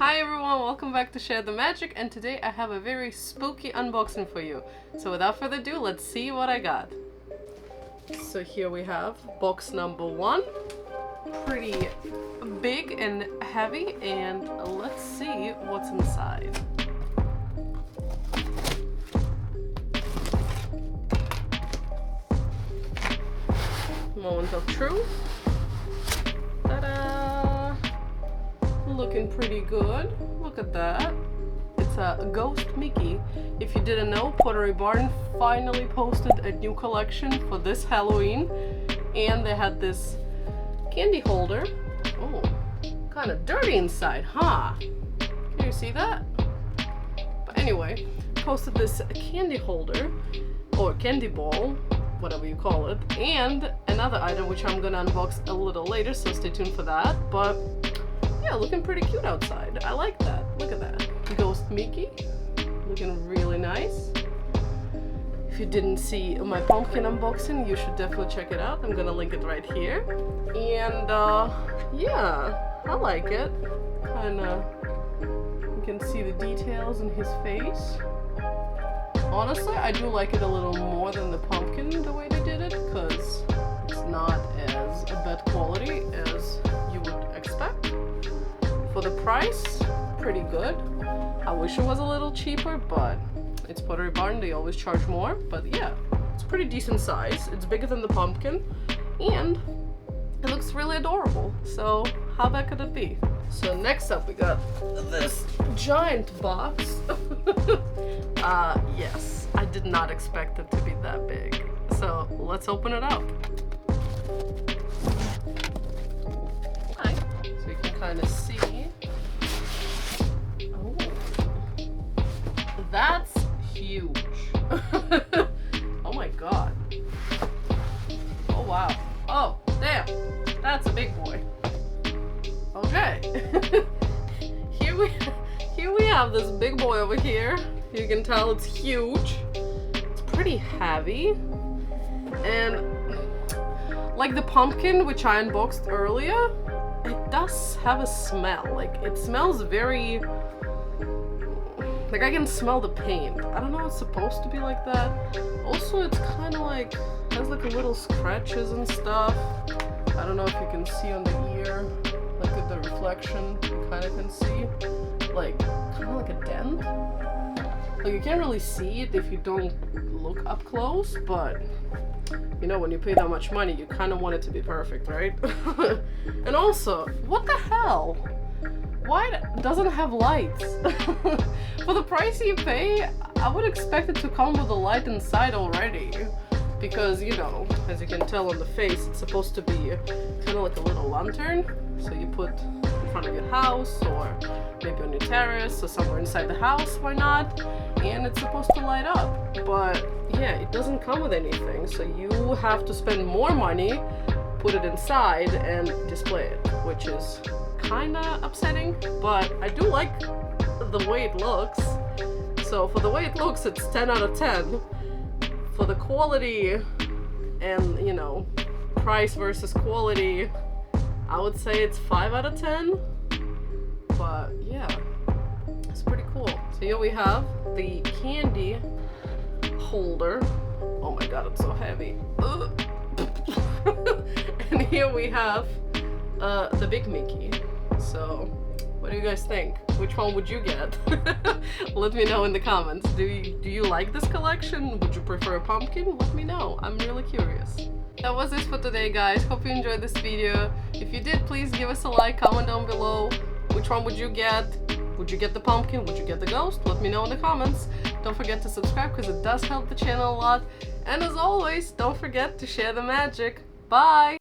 Hi everyone, welcome back to Share the Magic, and today I have a very spooky unboxing for you. So without further ado, let's see what I got. So here we have box number 1. Pretty big and heavy, and let's see what's inside. Moment of truth. Ta-da! Looking pretty good. Look at that. It's a Ghost Mickey. If you didn't know, Pottery Barn finally posted a new collection for this Halloween, and they had this candy holder. Oh, kind of dirty inside, huh? Can you see that? But anyway, posted this candy holder or candy ball, whatever you call it, and another item which I'm gonna unbox a little later, so stay tuned for that. But yeah, looking pretty cute outside. I like that. Look at that. Ghost Mickey. Looking really nice. If you didn't see my pumpkin unboxing, you should definitely check it out. I'm gonna link it right here. And yeah, I like it. Kinda, you can see the details in his face. Honestly, I do like it a little more than the pumpkin, the way they did it, because it's not as bad quality as you would expect. For the price, pretty good. I wish it was a little cheaper, but it's Pottery Barn, they always charge more. But yeah, it's pretty decent size. It's bigger than the pumpkin, and it looks really adorable. So how bad could it be? So next up we got this giant box. Yes, I did not expect it to be that big. So let's open it up. Hi. So you can kind of see. Oh, that's huge. Oh my god. Oh wow. Oh, damn. That's a big boy. Okay. Here we have this big boy over here. You can tell it's huge. It's pretty heavy. And like the pumpkin, which I unboxed earlier, it does have a smell. Like it smells very, like I can smell the paint. I don't know, it's supposed to be like that. Also, it's kind of like, has like a little scratches and stuff. I don't know if you can see on the ear, like with the reflection, you kind of can see, like, kind of like a dent. Like you can't really see it if you don't look up close, but you know, when you pay that much money, you kind of want it to be perfect, right? And also, what the hell? Why doesn't it have lights? For the price you pay, I would expect it to come with a light inside already. Because, you know, as you can tell on the face, it's supposed to be kind of like a little lantern. So you put in front of your house, or maybe on your terrace, or somewhere inside the house, why not? And it's supposed to light up. But yeah, it doesn't come with anything. So you have to spend more money, put it inside, and display it, which is kind of upsetting. But I do like the way it looks. So for the way it looks, it's 10 out of 10. For the quality and, you know, price versus quality, I would say it's 5 out of 10. But yeah, it's pretty cool. So here we have the candy holder. Oh my god, it's so heavy. And here we have the big Mickey. So what do you guys think? Which one would you get? Let me know in the comments. Do you like this collection? Would you prefer a pumpkin? Let me know. I'm really curious. That was it for today, guys. Hope you enjoyed this video. If you did, please give us a like, comment down below. Which one would you get? Would you get the pumpkin? Would you get the ghost? Let me know in the comments. Don't forget to subscribe because it does help the channel a lot. And as always, don't forget to share the magic. Bye!